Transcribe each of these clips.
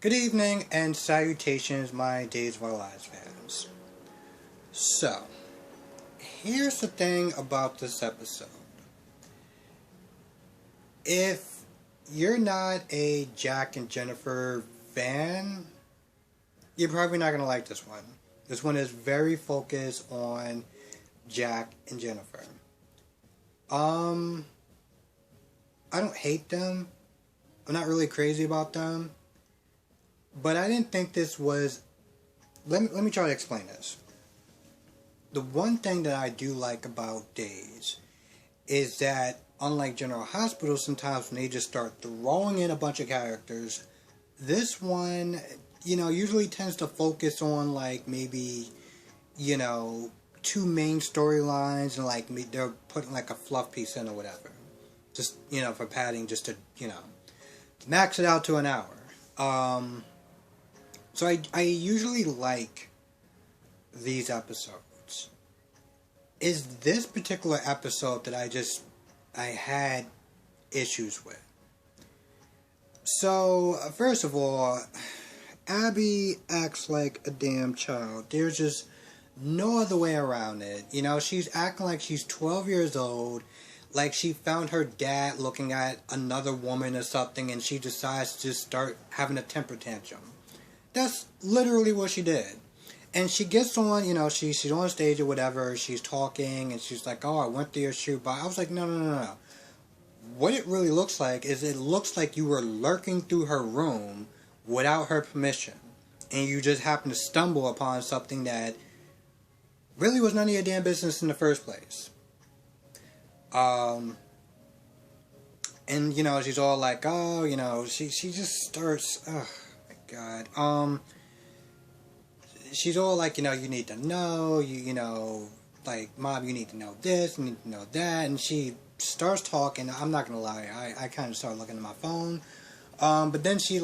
Good evening and salutations, my Days of Our Lives fans. So, here's the thing about this episode. If you're not a Jack and Jennifer fan, you're probably not going to like this one. This one is very focused on Jack and Jennifer. I don't hate them. I'm not really crazy about them. But I didn't think this was... Let me try to explain this. The one thing that I do like about Days is that, unlike General Hospital, sometimes when they just start throwing in a bunch of characters, this one, usually tends to focus on, maybe, two main storylines, and, they're putting, a fluff piece in or whatever. Just, for padding, just to, max it out to an hour. So I usually like these episodes. Is this particular episode that I had issues with. So, first of all, Abby acts like a damn child. There's just no other way around it. She's acting like she's 12 years old, like she found her dad looking at another woman or something, and she decides to just start having a temper tantrum. That's literally what she did. And she gets on, she's on stage or whatever, she's talking, and she's like, oh, I went to your shoot, but I was like, no. What it really looks like is it looks like you were lurking through her room without her permission. And you just happened to stumble upon something that really was none of your damn business in the first place. And, she's all like, oh, she just starts, oh, my God. She's all like, you need to know, Mom, you need to know this, you need to know that, and she starts talking. I'm not gonna lie, I kind of started looking at my phone, but then she,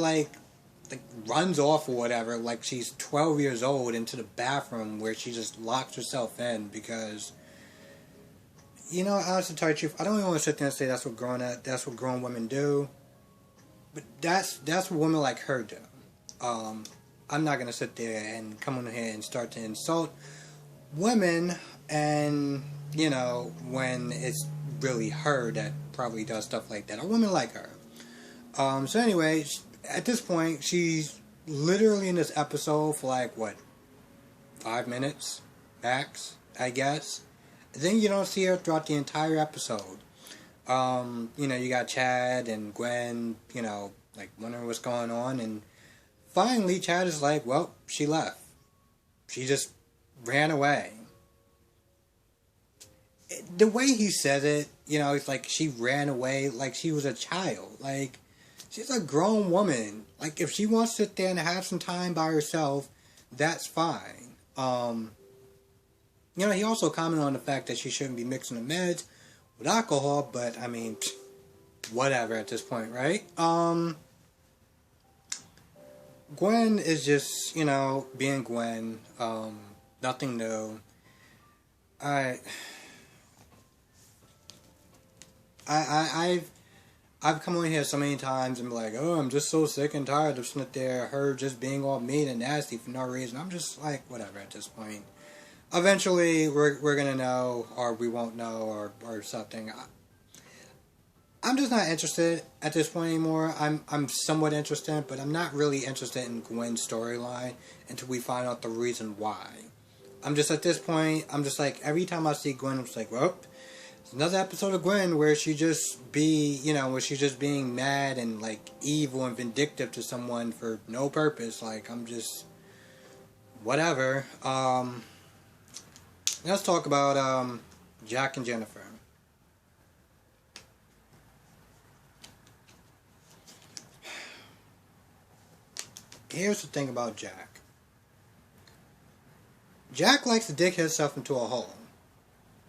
runs off or whatever, like she's 12 years old, into the bathroom where she just locks herself in because, honestly, to tell you the truth, I don't even want to sit there and say that's what grown women do, but that's what women like her do. I'm not going to sit there and come on here and start to insult women and, when it's really her that probably does stuff like that, or women like her. So anyway, at this point, she's literally in this episode for 5 minutes max, I guess. And then you don't see her throughout the entire episode. You got Chad and Gwen, wondering what's going on, and finally, Chad is like, well, she left. She just ran away. The way he says it, it's like she ran away like she was a child. She's a grown woman. If she wants to sit there and have some time by herself, that's fine. He also commented on the fact that she shouldn't be mixing the meds with alcohol, but, whatever at this point, right? Gwen is just, being Gwen. Nothing new. I've come on here so many times and be like, oh, I'm just so sick and tired of sitting there, her just being all mean and nasty for no reason. I'm just like, whatever at this point. Eventually, we're gonna know, or we won't know, or something. I'm just not interested at this point anymore. I'm somewhat interested, but I'm not really interested in Gwen's storyline until we find out the reason why. I'm just at this point, I'm just like, every time I see Gwen, I'm just like, well, it's another episode of Gwen where she just where she's just being mad and evil and vindictive to someone for no purpose. I'm just, whatever. Let's talk about Jack and Jennifer. Here's the thing about Jack. Jack likes to dig himself into a hole.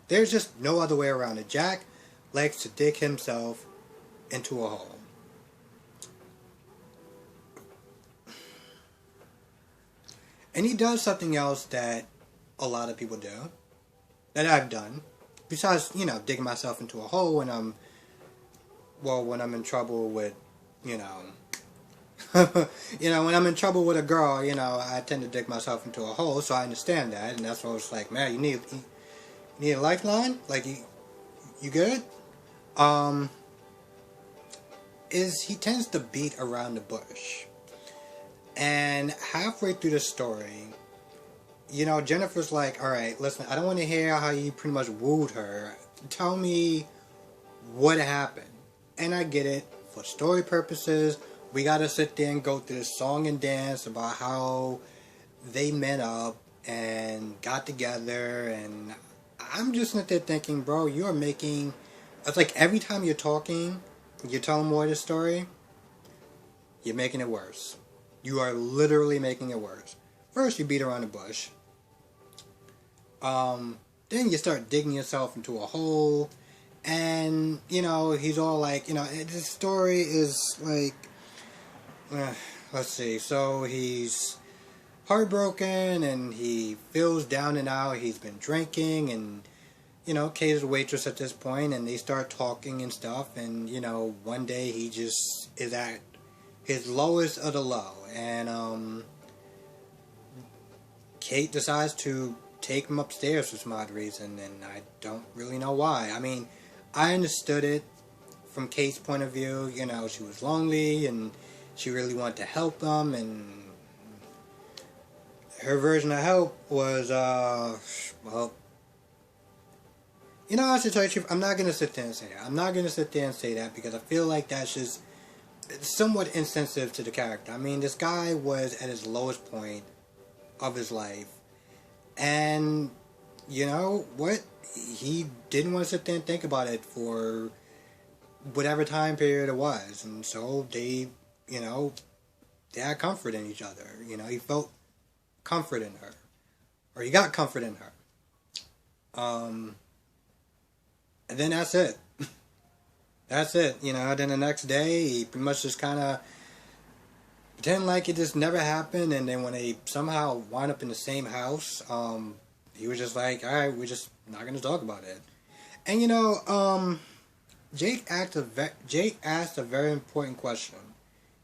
There's just no other way around it. Jack likes to dig himself into a hole. And he does something else that a lot of people do, that I've done, besides, digging myself into a hole when I'm in trouble with, You know, when I'm in trouble with a girl, you know, I tend to dig myself into a hole, so I understand that, and that's why I was like, man, you need a lifeline? Like, you good? Um, is he tends to beat around the bush. And halfway through the story, you know, Jennifer's like, alright, listen, I don't want to hear how you pretty much wooed her. Tell me what happened. And I get it. For story purposes, we gotta sit there and go through this song and dance about how they met up and got together. And I'm just sitting there thinking, bro, you're making... It's like every time you're talking, you're telling more of the story, you're making it worse. You are literally making it worse. First, you beat around the bush. Then you start digging yourself into a hole. And, you know, he's all like, you know, this story is like, let's see. So he's heartbroken and he feels down and out. He's been drinking and, you know, Kate is a waitress at this point, and they start talking and stuff. And, you know, one day he just is at his lowest of the low. And, Kate decides to take him upstairs for some odd reason, and I don't really know why. I mean, I understood it from Kate's point of view. You know, she was lonely and she really wanted to help them, and her version of help was, well, you know, I should tell you the truth, I'm not going to sit there and say that. I'm not going to sit there and say that because I feel like that's just somewhat insensitive to the character. I mean, this guy was at his lowest point of his life, and you know what? He didn't want to sit there and think about it for whatever time period it was, and so they, you know, they had comfort in each other. You know, he felt comfort in her, or he got comfort in her. And then that's it. That's it. You know, then the next day, he pretty much just kind of pretend like it just never happened, and then when they somehow wind up in the same house, he was just like, alright, we're just not going to talk about it. And you know, Jake asked a very important question.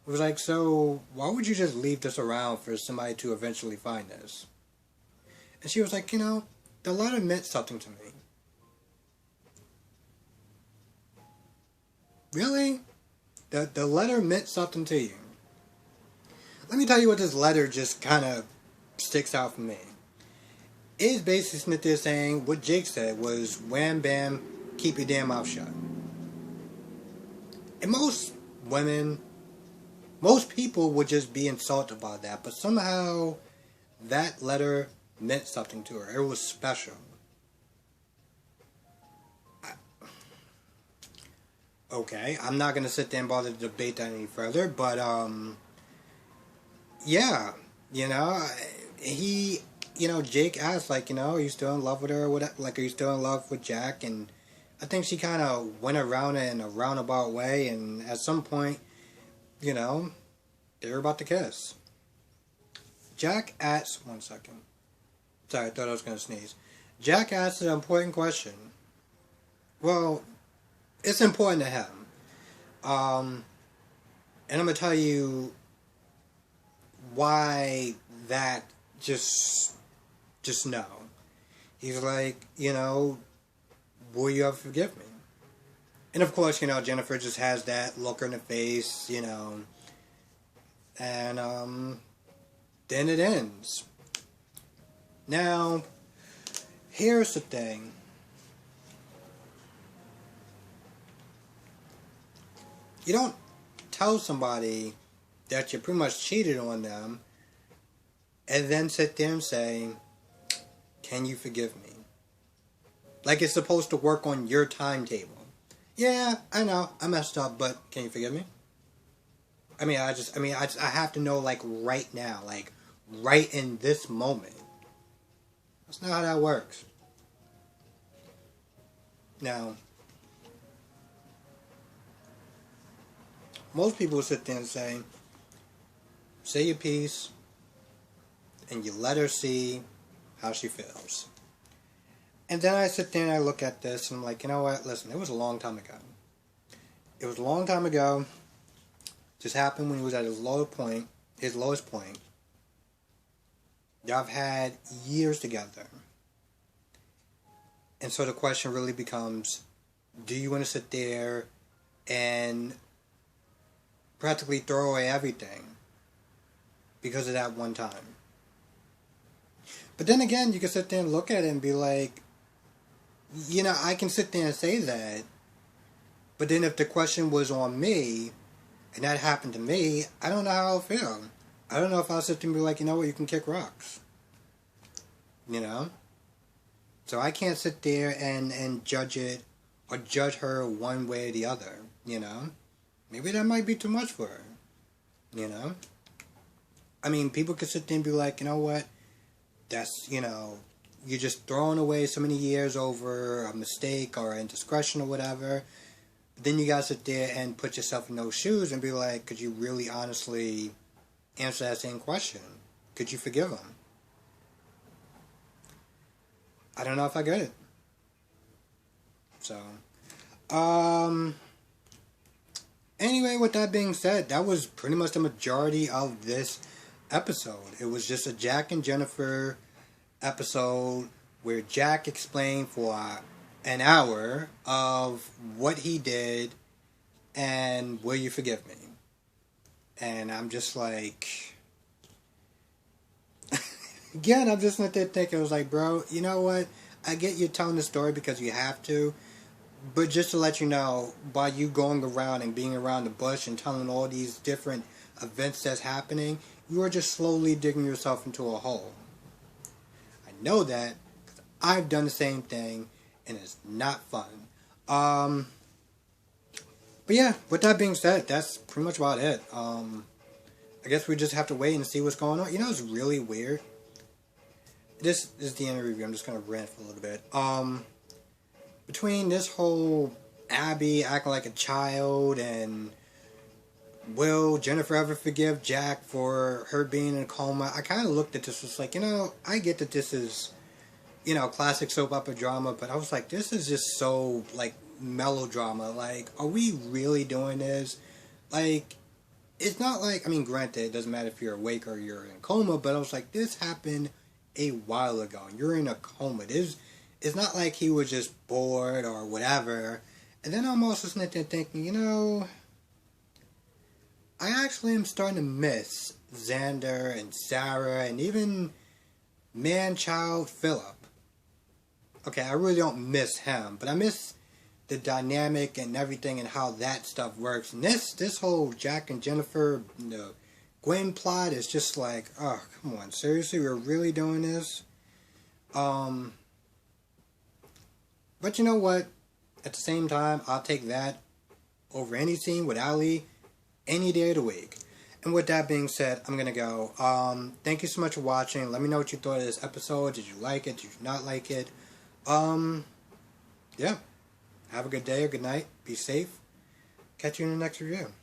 It was like, so why would you just leave this around for somebody to eventually find this? And she was like, you know, the letter meant something to me. Really? The letter meant something to you. Let me tell you what this letter just kind of sticks out for me. It's basically Smith there saying what Jake said was, wham bam, keep your damn mouth shut. And most women, most people would just be insulted about that, but somehow that letter meant something to her. It was special. Okay, I'm not going to sit there and bother to debate that any further, but, yeah, you know, Jake asked, like, you know, are you still in love with her, or whatever, like, are you still in love with Jack, and I think she kind of went around it in a roundabout way, and at some point, you know, they were about to kiss. Jack asked, one second, sorry, I thought I was going to sneeze. Jack asked an important question. Well, it's important to him. And I'm going to tell you why that just no. He's like, you know, will you ever forgive me? And of course, you know, Jennifer just has that look in her face, you know, and then it ends. Now, here's the thing. You don't tell somebody that you pretty much cheated on them and then sit there and say, can you forgive me? Like it's supposed to work on your timetable. Yeah, I know, I messed up, but can you forgive me? I have to know, like, right now, like, right in this moment. That's not how that works. Now, most people sit there and say your piece, and you let her see how she feels. And then I sit there and I look at this and I'm like, you know what, listen, it was a long time ago. It was a long time ago. This happened when he was at his lowest point. Y'all have had years together. And so the question really becomes, do you want to sit there and practically throw away everything because of that one time? But then again, you can sit there and look at it and be like, I can sit there and say that, but then if the question was on me, and that happened to me, I don't know how I'll feel. I don't know if I'll sit there and be like, you know what, you can kick rocks. So I can't sit there and judge it, or judge her one way or the other, Maybe that might be too much for her, I mean, people could sit there and be like, you know what, that's, you're just throwing away so many years over a mistake or indiscretion or whatever. But then you gotta sit there and put yourself in those shoes and be like, could you really honestly answer that same question? Could you forgive him? I don't know if I get it. So, anyway, with that being said, that was pretty much the majority of this episode. It was just a Jack and Jennifer episode where Jack explained for an hour of what he did and will you forgive me? And I'm just like, again, I'm just not there thinking, I was like, bro, you know what? I get you telling the story because you have to, but just to let you know, by you going around and being around the bush and telling all these different events that's happening, you are just slowly digging yourself into a hole. I know that because I've done the same thing, and it's not fun. But yeah, with that being said, that's pretty much about it. I guess we just have to wait and see what's going on. It's really weird. This is the end of the review. I'm just going to rant for a little bit. Between this whole Abby acting like a child and will Jennifer ever forgive Jack for her being in a coma, I kind of looked at this, was like, I get that this is, classic soap opera drama, but I was like, this is just so, like, melodrama. Like, are we really doing this? Like, it's not like, I mean, granted, it doesn't matter if you're awake or you're in a coma, but I was like, this happened a while ago. You're in a coma. It's not like he was just bored or whatever. And then I'm also sitting there thinking, I actually am starting to miss Xander and Sarah and even man-child Philip. Okay, I really don't miss him, but I miss the dynamic and everything and how that stuff works. And this whole Jack and Jennifer, Gwen plot is just like, oh, come on, seriously, we're really doing this? But you know what? At the same time, I'll take that over any scene with Ali any day of the week. And with that being said, I'm going to go. Thank you so much for watching. Let me know what you thought of this episode. Did you like it? Did you not like it? Yeah. Have a good day or good night. Be safe. Catch you in the next review.